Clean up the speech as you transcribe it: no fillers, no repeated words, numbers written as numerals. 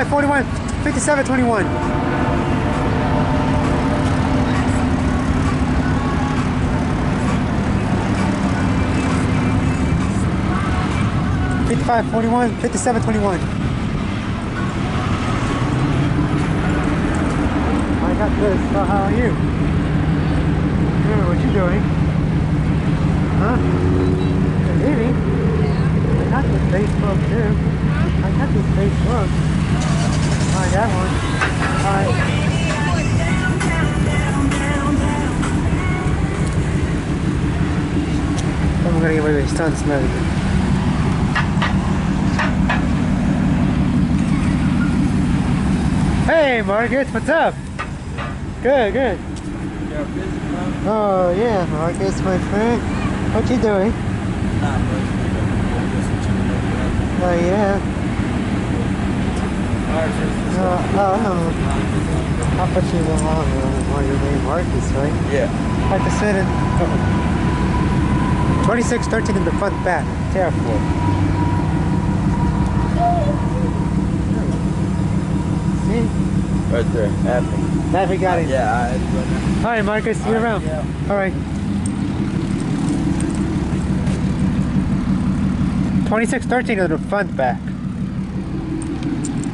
5541, 5721. 5541, 5721. I got this. So how are you? Good. What you doing? Huh? You're leaving? I got this Facebook too. I got this Facebook. I got one. Alright. I'm gonna get away with his son's smelling. Hey Marcus, what's up? Good, good. Oh yeah, Marcus, my friend. What you doing? Oh yeah. I'll put you along while your name Marcus, right? Yeah. Like I said, 2613 in the front back. Careful. See? Right there, happy. Happy got it. Yeah, Alright, Marcus, see you around. Yeah. Alright. 2613 in the front back.